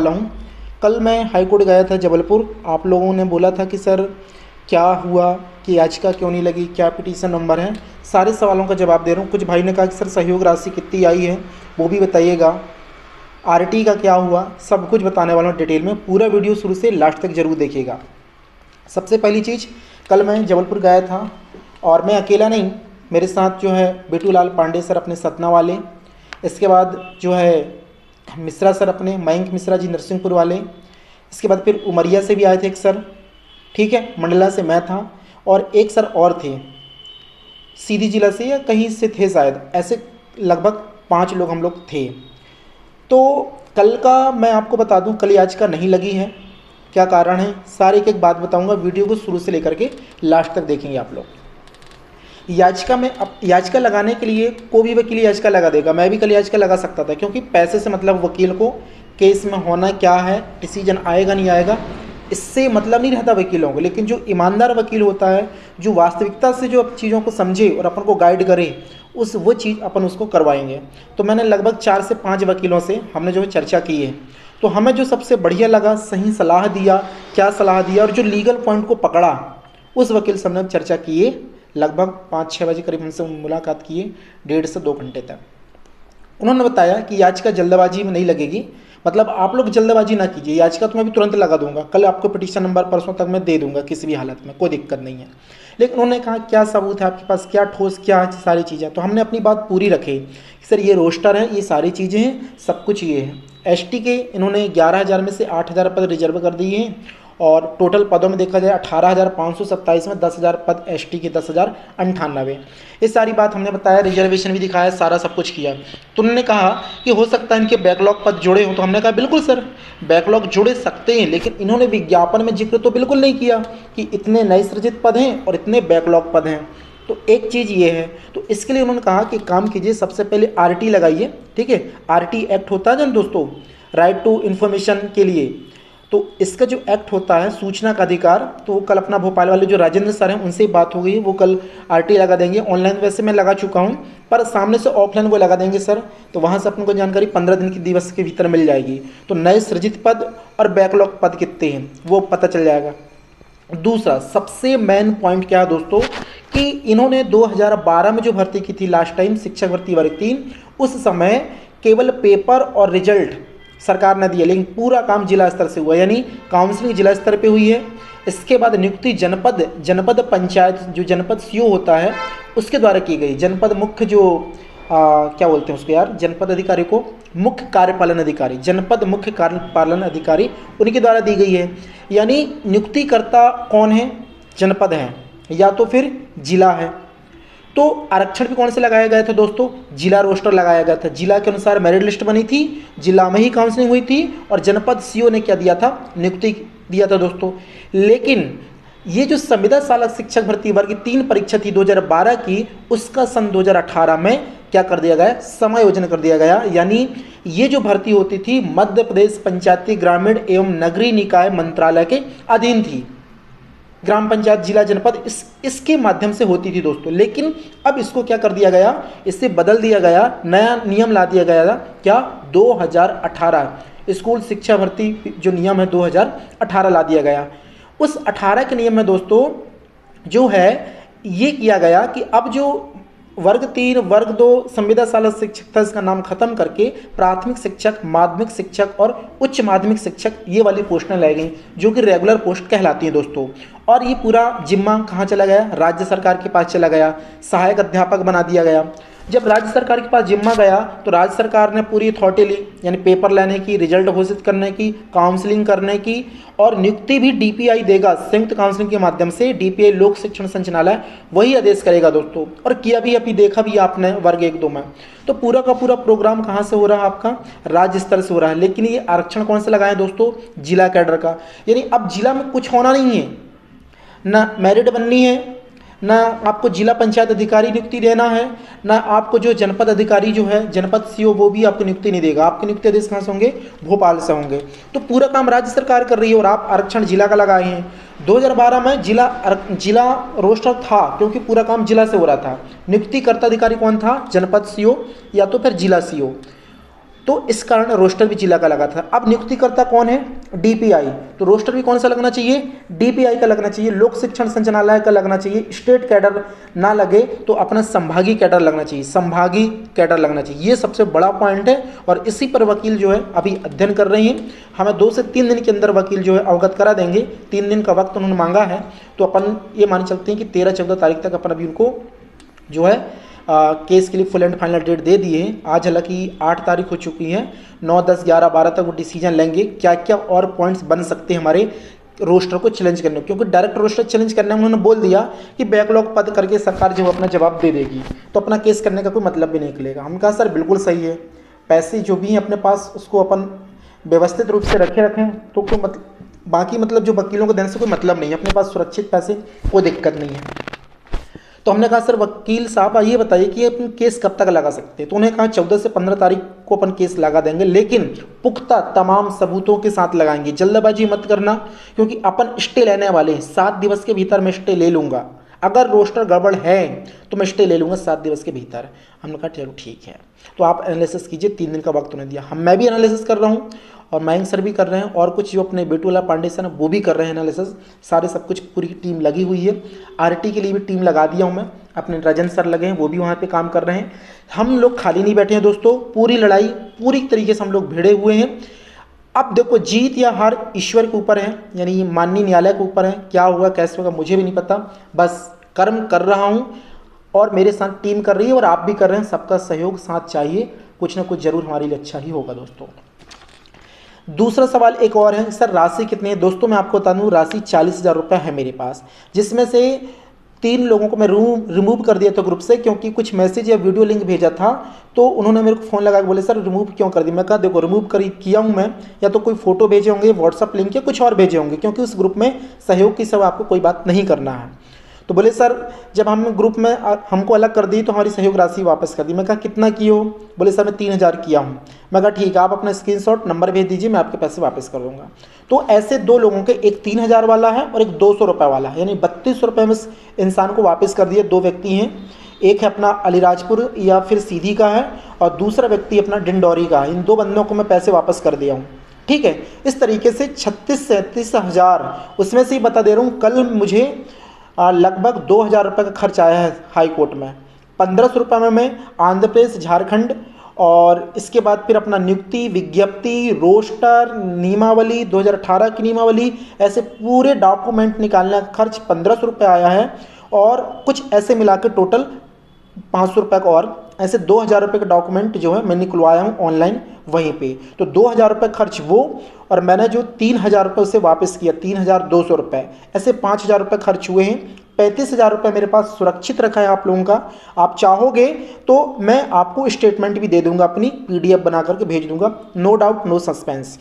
वाला हूँ। कल मैं हाई कोर्ट गया था जबलपुर। आप लोगों ने बोला था कि सर क्या हुआ, कि याचिका क्यों नहीं लगी, क्या पिटीशन नंबर है, सारे सवालों का जवाब दे रहा हूँ। कुछ भाई ने कहा कि सर सहयोग राशि कितनी आई है वो भी बताइएगा, आरटी का क्या हुआ, सब कुछ बताने वाला हूँ डिटेल में। पूरा वीडियो शुरू से लास्ट तक जरूर देखिएगा। सबसे पहली चीज़, कल मैं जबलपुर गया था और मैं अकेला नहीं, मेरे साथ जो है बेटूलाल पांडे सर अपने सतना वाले, इसके बाद जो है मिश्रा सर अपने मयंक मिश्रा जी नरसिंहपुर वाले, इसके बाद फिर उमरिया से भी आए थे एक सर, ठीक है, मंडला से मैं था, और एक सर और थे सीधी जिला से या कहीं से थे शायद, ऐसे लगभग 5 लोग हम लोग थे। तो कल का मैं आपको बता दूं, कल याचिका नहीं लगी है, क्या कारण है सारे एक एक बात बताऊंगा। वीडियो को शुरू से लेकर के लास्ट तक देखेंगे आप लोग। याचिका में अब याचिका लगाने के लिए कोई भी वकील याचिका लगा देगा, मैं भी कल याचिका लगा सकता था, क्योंकि पैसे से मतलब वकील को केस में होना क्या है, डिसीजन आएगा नहीं आएगा, इससे मतलब नहीं रहता वकीलों को। लेकिन जो ईमानदार वकील होता है, जो वास्तविकता से जो चीज़ों को समझे और अपन को गाइड करे, वो चीज़ अपन उसको करवाएंगे। तो मैंने लगभग 4 से 5 वकीलों से हमने जो है चर्चा की है, तो हमें जो सबसे बढ़िया लगा, सही सलाह दिया, क्या सलाह दिया और जो लीगल पॉइंट को पकड़ा, उस वकील से हमने चर्चा किए। लगभग 5-6 बजे करीब हमसे मुलाकात किए, 1.5 से 2 घंटे तक। उन्होंने बताया कि याचिका जल्दबाजी में नहीं लगेगी, मतलब आप लोग जल्दबाजी ना कीजिए, याचिका तो मैं भी तुरंत लगा दूंगा, कल आपको पिटीशन नंबर परसों तक मैं दे दूंगा किसी भी हालत में, कोई दिक्कत नहीं है। लेकिन उन्होंने कहा क्या सबूत है आपके पास, क्या ठोस, क्या सारी चीज़ें। तो हमने अपनी बात पूरी रखी, सर ये रोस्टर है, ये सारी चीज़ें हैं, सब कुछ ये है। एसटी के इन्होंने 11,000 में से 8,000 पद रिजर्व कर दिए हैं, और टोटल पदों में देखा जाए 18,527 में 10,000 पद एसटी के 10,098। ये सारी बात हमने बताया, रिजर्वेशन भी दिखाया, सारा सब कुछ किया। तो उन्होंने कहा कि हो सकता है इनके बैकलॉग पद जुड़े हों, तो हमने कहा बिल्कुल सर बैकलॉग जुड़े सकते हैं, लेकिन इन्होंने विज्ञापन में जिक्र तो बिल्कुल नहीं किया कि इतने नए सृजित पद हैं और इतने बैकलॉग पद हैं। तो एक चीज़ ये है, तो इसके लिए उन्होंने कहा कि काम कीजिए, सबसे पहले आरटी लगाइए, ठीक है। आरटी एक्ट होता है ना दोस्तों, राइट टू इन्फॉर्मेशन के लिए, तो इसका जो एक्ट होता है सूचना का अधिकार, तो वो कल अपना भोपाल वाले जो राजेंद्र सर हैं उनसे ही बात हो गई, वो कल आरटी लगा देंगे। ऑनलाइन वैसे मैं लगा चुका हूँ, पर सामने से ऑफलाइन वो लगा देंगे सर, तो वहाँ से अपन को जानकारी 15 दिन की दिवस के भीतर मिल जाएगी। तो नए सृजित पद और बैकलॉग पद कितने हैं वो पता चल जाएगा। दूसरा सबसे मेन पॉइंट क्या है दोस्तों, कि इन्होंने 2012 में जो भर्ती की थी लास्ट टाइम, शिक्षक भर्ती वर्ग 3, उस समय केवल पेपर और रिजल्ट सरकार ने दिया, लेकिन पूरा काम जिला स्तर से हुआ, यानी काउंसलिंग जिला स्तर पे हुई है। इसके बाद नियुक्ति जनपद पंचायत, जो जनपद सीओ होता है उसके द्वारा की गई। जनपद मुख्य जो क्या बोलते हैं उसको यार, जनपद अधिकारी को मुख्य कार्यपालन अधिकारी, जनपद मुख्य कार्यपालन अधिकारी, उनके द्वारा दी गई है। यानी नियुक्तिकर्ता कौन है, जनपद है या तो फिर जिला है। तो आरक्षण भी कौन से लगाया गया था दोस्तों, जिला रोस्टर लगाया गया था, जिला के अनुसार मेरिट लिस्ट बनी थी, जिला में ही काउंसलिंग हुई थी, और जनपद सीओ ने क्या दिया था, नियुक्ति दिया था दोस्तों। लेकिन ये जो संविदा सालक शिक्षक भर्ती वर्ग 3 परीक्षा थी 2012 की, उसका सन 2018 में क्या कर दिया गया, समायोजन कर दिया गया। यानी ये जो भर्ती होती थी मध्य प्रदेश पंचायती ग्रामीण एवं नगरीय निकाय मंत्रालय के अधीन थी, ग्राम पंचायत, जिला, जनपद, इसके माध्यम से होती थी दोस्तों। लेकिन अब इसको क्या कर दिया गया, इससे बदल दिया गया, नया नियम ला दिया गया, क्या, 2018 स्कूल शिक्षा भर्ती जो नियम है 2018 ला दिया गया। उस 18 के नियम में दोस्तों जो है ये किया गया कि अब जो वर्ग 3 वर्ग 2 संविदा सालक शिक्षक था, इसका नाम खत्म करके प्राथमिक शिक्षक, माध्यमिक शिक्षक और उच्च माध्यमिक शिक्षक, ये वाली पोस्टें लाई गई, जो कि रेगुलर पोस्ट कहलाती हैं दोस्तों। और ये पूरा जिम्मा कहाँ चला गया, राज्य सरकार के पास चला गया, सहायक अध्यापक बना दिया गया। जब राज्य सरकार के पास जिम्मा गया तो राज्य सरकार ने पूरी अथॉरिटी ली, यानी पेपर लेने की, रिजल्ट घोषित करने की, काउंसलिंग करने की, और नियुक्ति भी डीपीआई देगा, संयुक्त काउंसलिंग के माध्यम से डीपीआई लोक शिक्षण संचालनालय वही आदेश करेगा दोस्तों। और किया भी, अभी देखा भी आपने वर्ग 1-2 में। तो पूरा का पूरा प्रोग्राम कहाँ से हो रहा है, आपका राज्य स्तर से हो रहा है। लेकिन ये आरक्षण कौन से लगाए दोस्तों, जिला कैडर का। यानी अब जिला में कुछ होना नहीं है, ना मेरिट बननी है, ना आपको जिला पंचायत अधिकारी नियुक्ति देना है, ना आपको जो जनपद अधिकारी जो है, जनपद सीओ, वो भी आपको नियुक्ति नहीं देगा। आपके नियुक्ति आदेश कहाँ से होंगे, भोपाल से होंगे। तो पूरा काम राज्य सरकार कर रही है और आप आरक्षण जिला का लगाए हैं। 2012 में जिला रोस्टर था, क्योंकि पूरा काम जिला से हो रहा था। नियुक्तिकर्ता अधिकारी कौन था, जनपद सीओ या तो फिर जिला सीओ। तो इस कारण रोस्टर भी जिला का लगा था। अब नियुक्तिकर्ता कौन है? डीपीआई। तो रोस्टर भी कौन सा लगना चाहिए? डीपीआई का लगना चाहिए, लोक शिक्षण संचालनालय का लगना चाहिए। स्टेट कैडर ना लगे तो अपना संभागीय कैडर लगना चाहिए, संभागीय कैडर लगना चाहिए। ये सबसे बड़ा पॉइंट है और इसी पर वकील जो है अभी अध्ययन कर रहे हैं। हमें 2 से 3 दिन के अंदर वकील जो है अवगत करा देंगे। 3 दिन का वक्त उन्होंने मांगा है, तो अपन ये मान चलते हैं कि 13-14 तारीख तक अपन अभी उनको जो है केस के लिए फुल एंड फाइनल डेट दे दिए हैं। आज हालांकि 8 तारीख हो चुकी है, 9, 10, 11, 12 तक वो डिसीजन लेंगे क्या क्या और पॉइंट्स बन सकते हैं हमारे रोस्टर को चैलेंज करने में, क्योंकि डायरेक्ट रोस्टर चैलेंज करने में उन्होंने बोल दिया कि बैकलॉग पद करके सरकार जो अपना जवाब दे देगी, तो अपना केस करने का कोई मतलब भी नहीं निकलेगा। हम कहा सर बिल्कुल सही है, पैसे जो भी हैं अपने पास उसको अपन व्यवस्थित रूप से रखें तो कोई बाकी मतलब जो वकीलों को देने से कोई मतलब नहीं है, अपने पास सुरक्षित पैसे, कोई दिक्कत नहीं है। तो हमने कहा सर वकील साहब ये बताइए कि अपन केस कब तक लगा सकते हैं? तो उन्हें कहा 14 से 15 तारीख को अपन केस लगा देंगे, लेकिन पुख्ता तमाम सबूतों के साथ लगाएंगे। जल्दबाजी मत करना, क्योंकि अपन स्टे लेने वाले हैं। 7 दिवस के भीतर मैं स्टे ले लूँगा। अगर रोस्टर गड़बड़ है तो मैं स्टे ले लूँगा 7 दिवस के भीतर। हमने कहा चलो ठीक है, तो आप एनालिसिस कीजिए। 3 दिन का वक्त उन्हें दिया। मैं भी एनालिसिस कर रहा हूँ और मयंक सर भी कर रहे हैं, और कुछ जो अपने बेटूला पांडे सर वो भी कर रहे हैं एनालिसिस। सारे सब कुछ पूरी टीम लगी हुई है। आरटी के लिए भी टीम लगा दिया हूँ मैं, अपने राजन सर लगे हैं, वो भी वहाँ पे काम कर रहे हैं। हम लोग खाली नहीं बैठे हैं दोस्तों, पूरी लड़ाई पूरी तरीके से हम लोग भिड़े हुए हैं। अब देखो जीत या हार ईश्वर के ऊपर है, यानी माननीय न्यायालय के ऊपर है। क्या होगा कैसे होगा मुझे भी नहीं पता, बस कर्म कर रहा हूँ और मेरे साथ टीम कर रही है और आप भी कर रहे हैं। सबका सहयोग साथ चाहिए, कुछ ना कुछ जरूर हमारे लिए अच्छा ही होगा दोस्तों। दूसरा सवाल एक और है, सर राशि कितनी है? दोस्तों मैं आपको बता दूं, राशि 40,000 रुपये है मेरे पास, जिसमें से 3 लोगों को मैं रिमूव कर दिया था ग्रुप से, क्योंकि कुछ मैसेज या वीडियो लिंक भेजा था। तो उन्होंने मेरे को फ़ोन लगा के बोले सर रिमूव क्यों कर दी? मैं कहा देखो रिमूव किया हूँ मैं, या तो कोई फोटो भेजे होंगे व्हाट्सअप लिंक, या कुछ और भेजे होंगे, क्योंकि उस ग्रुप में सहयोग की सब आपको कोई बात नहीं करना है। तो बोले सर जब हम ग्रुप में हमको अलग कर दी तो हमारी सहयोग राशि वापस कर दी। मैं कहा कितना की हो? बोले सर मैं 3,000 किया हूँ। मैं कहा ठीक है, आप अपना स्क्रीनशॉट नंबर भेज दीजिए, मैं आपके पैसे वापस कर दूंगा। तो ऐसे 2 लोगों के, एक 3,000 वाला है और एक 200 रुपये वाला है, यानी 3200 रुपये में इंसान को वापस कर दिए। 2 व्यक्ति हैं, एक है अपना अलीराजपुर या फिर सीधी का है और दूसरा व्यक्ति अपना डिंडौरी का है। इन 2 बंदों को मैं पैसे वापस कर दिया हूँ। ठीक है, इस तरीके से 36-37 हज़ार, उसमें से ही बता दे रहा हूँ, कल मुझे लगभग 2,000 रुपये का खर्च आया है हाई कोर्ट में। 1500 रुपये में मैं आंध्र प्रदेश, झारखंड, और इसके बाद फिर अपना नियुक्ति, विज्ञप्ति, रोस्टर, नियमावली, 2018 की नियमावली, ऐसे पूरे डॉक्यूमेंट निकालने का खर्च 1500 रुपये आया है। और कुछ ऐसे मिला के टोटल 500 रुपये का, और ऐसे 2,000 रुपये का डॉक्यूमेंट जो है मैं निकलवाया हूँ ऑनलाइन वहीं पे। तो 2,000 रुपये खर्च वो, और मैंने जो 3,000 रुपये उसे वापस किया, 3,200 रुपये, ऐसे 5,000 रुपये खर्च हुए हैं। 35,000 रुपये मेरे पास सुरक्षित रखा है आप लोगों का। आप चाहोगे तो मैं आपको स्टेटमेंट भी दे दूंगा, अपनी PDF बना करके भेज दूंगा, नो डाउट नो सस्पेंस।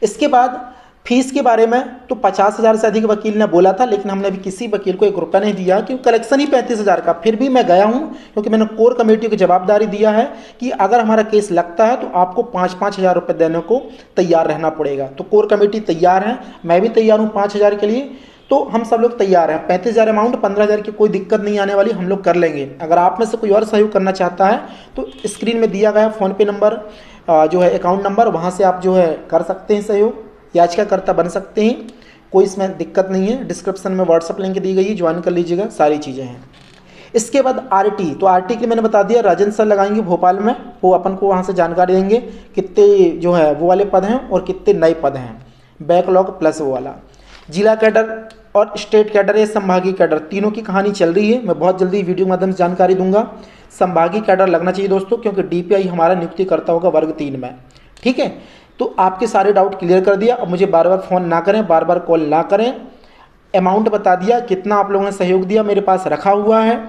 इसके बाद फीस के बारे में तो 50,000 से अधिक वकील ने बोला था, लेकिन हमने अभी किसी वकील को 1 रुपया नहीं दिया, क्योंकि कलेक्शन ही 35,000 का। फिर भी मैं गया हूं, क्योंकि मैंने कोर कमेटी को जवाबदारी दिया है कि अगर हमारा केस लगता है तो आपको 5-5 हज़ार रुपये देने को तैयार रहना पड़ेगा। तो कोर कमेटी तैयार है, मैं भी तैयार हूँ 5,000 के लिए। तो हम सब लोग तैयार हैं। 35,000 अमाउंट, 15,000 की कोई दिक्कत नहीं आने वाली, हम लोग कर लेंगे। अगर आप में से कोई और सहयोग करना चाहता है तो स्क्रीन में दिया गया फ़ोनपे नंबर जो है, अकाउंट नंबर, वहाँ से आप जो है कर सकते हैं सहयोग, याचिकाकर्ता बन सकते हैं, कोई इसमें दिक्कत नहीं है। डिस्क्रिप्शन में व्हाट्सअप लिंक दी गई है, ज्वाइन कर लीजिएगा, सारी चीज़ें हैं। इसके बाद RT, तो RT के लिए मैंने बता दिया, राजन सर लगाएंगे भोपाल में, वो अपन को वहाँ से जानकारी देंगे कितने जो है वो वाले पद हैं और कितने नए पद हैं, बैकलॉग प्लस वो वाला। जिला कैडर और स्टेट कैडर या संभागीय कैडर, तीनों की कहानी चल रही है। मैं बहुत जल्दी वीडियो के माध्यम से जानकारी दूंगा। संभागीय कैडर लगना चाहिए दोस्तों, क्योंकि DPI हमारा नियुक्ति करता होगा वर्ग 3 में। ठीक है, तो आपके सारे डाउट क्लियर कर दिया। अब मुझे बार बार फ़ोन ना करें, बार बार कॉल ना करें। अमाउंट बता दिया, कितना आप लोगों ने सहयोग दिया, मेरे पास रखा हुआ है।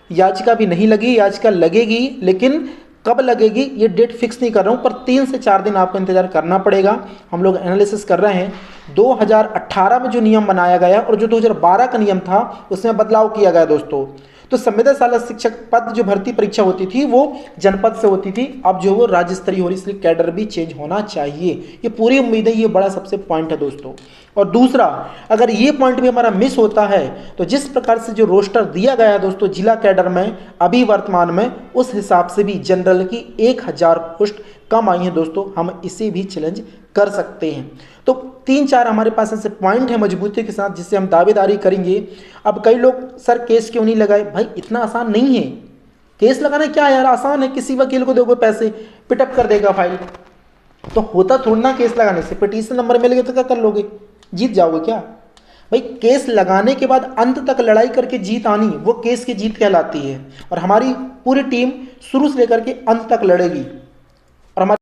याचिका भी नहीं लगी, याचिका लगेगी, लेकिन कब लगेगी ये डेट फिक्स नहीं कर रहा हूँ, पर 3 से 4 दिन आपको इंतजार करना पड़ेगा। हम लोग एनालिसिस कर रहे हैं। 2018 में जो नियम बनाया गया और जो 2012 का नियम था उसमें बदलाव किया गया दोस्तों। तो संविदा शाला शिक्षक पद जो भर्ती परीक्षा होती थी वो जनपद से होती थी, अब जो वो राज्य स्तरीय हो रही, इसलिए कैडर भी चेंज होना चाहिए। ये पूरी उम्मीद है, ये बड़ा सबसे पॉइंट है दोस्तों। और दूसरा, अगर ये पॉइंट भी हमारा मिस होता है तो जिस प्रकार से जो रोस्टर दिया गया है दोस्तों जिला कैडर में अभी वर्तमान में, उस हिसाब से भी जनरल की 1000 पोस्ट कम आई हैं दोस्तों, हम इसे भी चैलेंज कर सकते हैं। तो 3-4 हमारे पास ऐसे पॉइंट है मजबूती के साथ जिससे हम दावेदारी करेंगे। अब कई लोग सर केस क्यों नहीं लगाए, भाई इतना आसान नहीं है केस लगाना, क्या यार आसान है, किसी वकील को दोगे पैसे पिटअप कर देगा फाइल, तो होता थोड़ा ना केस लगाने से। पिटीशन नंबर मिल गया तो क्या कर लोगे, जीत जाओगे क्या? भाई केस लगाने के बाद अंत तक लड़ाई करके जीत आनी, वो केस की जीत कहलाती है। और हमारी पूरी टीम शुरू से लेकर के अंत तक लड़ेगी और हमारी